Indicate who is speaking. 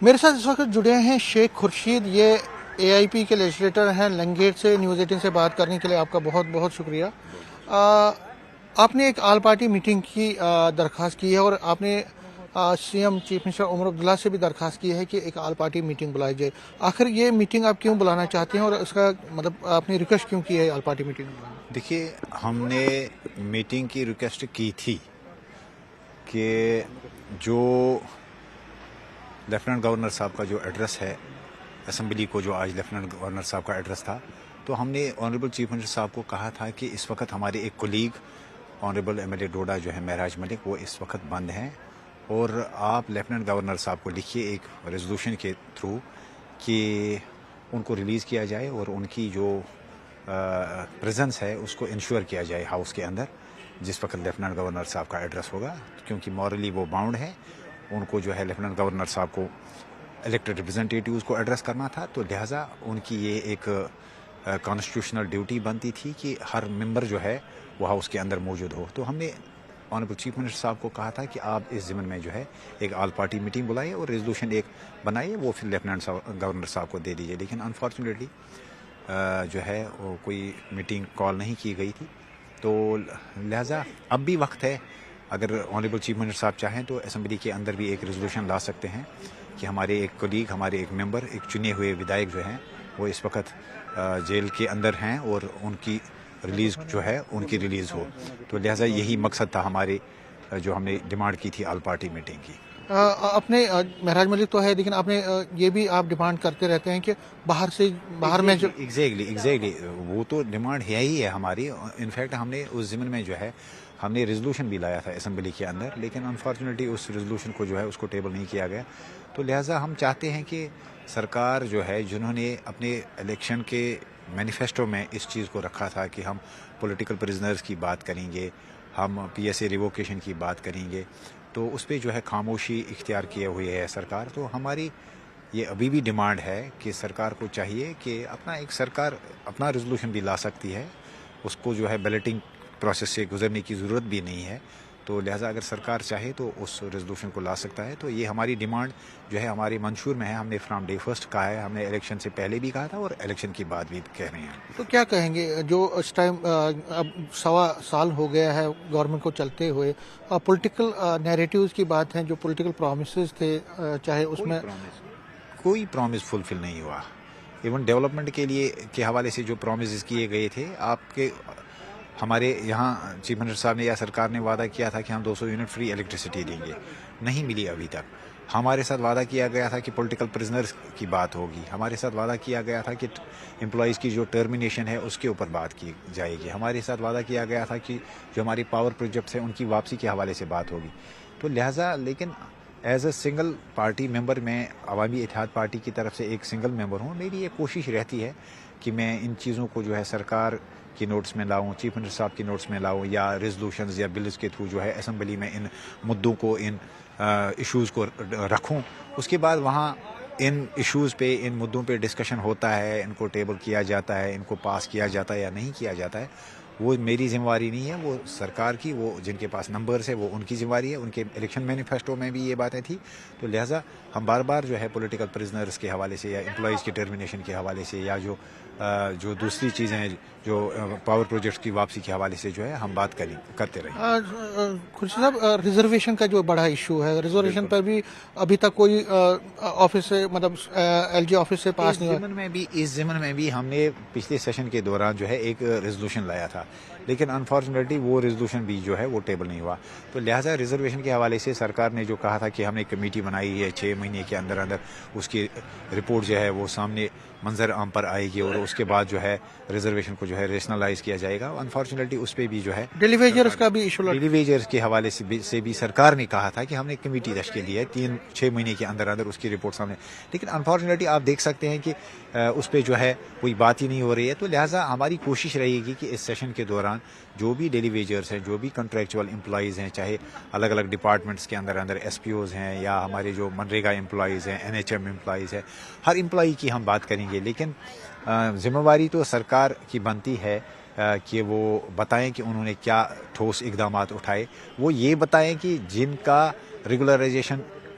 Speaker 1: میرے ساتھ اس وقت جڑے ہیں شیخ خورشید، یہ اے آئی پی کے لیجسلیٹر ہیں لنگیٹ سے۔ نیوز 18 سے بات کرنے کے لیے آپ کا بہت بہت شکریہ۔ آپ نے ایک آل پارٹی میٹنگ کی درخواست کی ہے، اور آپ نے C M chief minister Omar Abdullah سے بھی درخواست کی ہے کہ ایک آل پارٹی میٹنگ بلائی جائے۔ آخر یہ میٹنگ آپ کیوں بلانا چاہتے ہیں، اور اس کا مطلب آپ نے ریکویسٹ کیوں کی ہے آل پارٹی میٹنگ بلانا؟
Speaker 2: دیکھیے، ہم نے میٹنگ کی ریکویسٹ کی تھی کہ جو لیفٹیننٹ گورنر صاحب کا جو ایڈریس ہے اسمبلی کو، جو آج لیفٹیننٹ گورنر صاحب کا ایڈریس تھا، تو ہم نے آنریبل چیف منسٹر صاحب کو کہا تھا کہ اس وقت ہمارے ایک colleague honourable M L A Doda جو ہے معراج ملک، وہ اس وقت بند ہیں، اور آپ لیفٹیننٹ گورنر صاحب کو لکھیے ایک ریزولوشن کے تھرو کہ ان کو ریلیز کیا جائے، اور ان کی جو پریزنس ہے اس کو انشور کیا جائے ہاؤس کے اندر جس وقت لیفٹیننٹ گورنر صاحب کا ایڈریس ہوگا، کیونکہ مورلی وہ باؤنڈ ہے، ان کو جو ہے لیفٹیننٹ گورنر صاحب کو الیکٹڈ ریپرزنٹیٹیوز کو ایڈریس کرنا تھا، تو لہٰذا ان کی یہ ایک کانسٹیٹیوشنل ڈیوٹی بنتی تھی کہ ہر ممبر جو ہے وہ ہاؤس کے اندر موجود ہو۔ تو ہم نے آنریبل چیف منسٹر صاحب کو کہا تھا کہ آپ اس ضمن میں جو ہے ایک آل پارٹی میٹنگ بلائیے اور ریزولوشن ایک بنائیے، وہ پھر لیفٹیننٹ گورنر صاحب کو دے دیجیے، لیکن انفارچونیٹلی جو ہے وہ کوئی میٹنگ کال نہیں کی گئی تھی، تو لہٰذا اب بھی وقت ہے، اگر آنریبل چیف منسٹر صاحب چاہیں تو اسمبلی کے اندر بھی ایک ریزولوشن لا سکتے ہیں کہ ہمارے ایک کولیگ، ہمارے ایک ممبر، ایک چنے ہوئے ودھائک جو ہیں وہ اس وقت جیل کے اندر ہیں، اور ان کی ریلیز جو ہے ان کی ریلیز ہو، تو لہٰذا یہی مقصد تھا ہمارے جو ہم نے ڈیمانڈ کی تھی آل پارٹی میٹنگ کی۔
Speaker 1: اپنے معراج ملک تو ہے، لیکن آپ نے یہ بھی آپ ڈیمانڈ کرتے رہتے ہیں کہ باہر میں جو
Speaker 2: ایگزیکٹلی وہ تو ڈیمانڈ ہے ہی ہے ہماری۔ انفیکٹ ہم نے اس ضمن میں جو ہے ہم نے ریزولوشن بھی لایا تھا اسمبلی کے اندر، لیکن انفارچونیٹلی اس ریزولوشن کو جو ہے اس کو ٹیبل نہیں کیا گیا، تو لہٰذا ہم چاہتے ہیں کہ سرکار جو ہے، جنہوں نے اپنے الیکشن کے مینیفیسٹو میں اس چیز کو رکھا تھا کہ ہم پولیٹیکل پرزنرز کی بات کریں گے، ہم پی ایس اے ریووکیشن کی بات کریں گے، تو اس پہ جو ہے خاموشی اختیار کیے ہوئے ہے سرکار۔ تو ہماری یہ ابھی بھی ڈیمانڈ ہے کہ سرکار کو چاہیے کہ سرکار اپنا ریزولوشن بھی لا سکتی ہے، اس کو جو ہے بیلٹنگ پروسیس سے گزرنے کی ضرورت بھی نہیں ہے، تو لہٰذا اگر سرکار چاہے تو اس ریزولوشن کو لا سکتا ہے۔ تو یہ ہماری ڈیمانڈ جو ہے ہمارے منشور میں ہے، ہم نے فرام ڈے فرسٹ کہا ہے، ہم نے الیکشن سے پہلے بھی کہا تھا اور الیکشن کے بعد بھی کہہ رہے ہیں۔
Speaker 1: تو کیا کہیں گے جو اس ٹائم اب 1.25 سال ہو گیا ہے گورنمنٹ کو چلتے ہوئے، پولیٹیکل نیریٹیوز کی بات ہے، جو پولیٹیکل پرومسز تھے، چاہے اس میں
Speaker 2: کوئی پرومس فلفل نہیں ہوا، ایون ڈیولپمنٹ کے لیے کے حوالے سے جو پرومسز کیے گئے تھے، آپ کے ہمارے یہاں چیف منسٹر صاحب نے یا سرکار نے وعدہ کیا تھا کہ ہم 200 یونٹ فری الیکٹریسٹی دیں گے، نہیں ملی ابھی تک۔ ہمارے ساتھ وعدہ کیا گیا تھا کہ پولیٹیکل پرزنرز کی بات ہوگی، ہمارے ساتھ وعدہ کیا گیا تھا کہ امپلائیز کی جو ٹرمینیشن ہے اس کے اوپر بات کی جائے گی، ہمارے ساتھ وعدہ کیا گیا تھا کہ جو ہماری پاور پروجیکٹس ہیں ان کی واپسی کے حوالے سے بات ہوگی، تو لہٰذا لیکن ایز اے سنگل پارٹی ممبر، میں عوامی اتحاد پارٹی کی طرف سے ایک سنگل ممبر ہوں، میری یہ کوشش رہتی ہے کہ میں ان چیزوں کو جو ہے سرکار کی نوٹس میں لاؤں، چیف منسٹر صاحب کی نوٹس میں لاؤں، یا ریزولوشنز یا بلز کے تھرو جو ہے اسمبلی میں ان مدعوں کو، ان ایشوز کو رکھوں، اس کے بعد وہاں ان ایشوز پہ، ان مدعوں پہ ڈسکشن ہوتا ہے، ان کو ٹیبل کیا جاتا ہے، ان کو پاس کیا جاتا ہے یا نہیں کیا جاتا ہے، وہ میری ذمہ داری نہیں ہے، وہ سرکار کی، وہ جن کے پاس نمبرز ہے وہ ان کی ذمہ داری ہے، ان کے الیکشن مینیفیسٹو میں بھی یہ باتیں تھیں، تو لہٰذا ہم بار بار جو ہے پولیٹیکل پرزنرز کے حوالے سے یا امپلائیز کی ٹرمینیشن کے حوالے سے یا جو دوسری چیزیں ہیں، جو پاور پروجیکٹس کی واپسی کے حوالے سے جو ہے ہم بات کرتے رہیں۔
Speaker 1: خورشید صاحب، ریزرویشن کا جو بڑا ایشو ہے، ریزرویشن پر بھی ابھی تک کوئی آفس سے، مطلب ایل جی آفس سے پاس نہیں ہوا۔
Speaker 2: اس ضمن میں بھی ہم نے پچھلے سیشن کے دوران جو ہے ایک ریزولوشن لایا تھا، لیکن انفارچونیٹلی وہ ریزولوشن بھی جو ہے وہ ٹیبل نہیں ہوا، تو لہٰذا ریزرویشن کے حوالے سے سرکار نے جو کہا تھا کہ ہم نے کمیٹی بنائی ہے 6 مہینے کے اندر اندر اس کی رپورٹ جو ہے وہ سامنے منظر عام پر آئے گی، اور اس کے بعد جو ہے ریزرویشن کو جو ہے ریشنلائز کیا جائے گا۔ انفارچونیٹلی اس پہ بھی جو ہے
Speaker 1: ڈیلی ویجرز کا بھی ایشو،
Speaker 2: ڈیلی ویجرز کے حوالے سے بھی سرکار نے کہا تھا کہ ہم نے کمیٹی تشکیل دی ہے 6 مہینے کے اندر اندر اس کی رپورٹ سامنے، لیکن انفارچونیٹلی آپ دیکھ سکتے ہیں کہ اس پہ جو ہے کوئی بات ہی نہیں ہو رہی ہے، تو لہٰذا ہماری کوشش رہے گی کہ اس سیشن کے دوران جو بھی ڈیلی ویجرز ہیں، جو بھی کنٹریکچوئل امپلائیز ہیں، چاہے الگ الگ ڈپارٹمنٹس کے اندر ایس پی اوز ہیں یا ہمارے جو منریگا امپلائیز ہیں، NHM امپلائیز ہیں، ہر امپلائی کی ہم بات کریں گے، لیکن ذمہ داری تو سرکار کی بنتی ہے کہ وہ بتائیں کہ انہوں نے کیا ٹھوس اقدامات اٹھائے، وہ یہ بتائیں کہ جن کا ریگولرائزیشن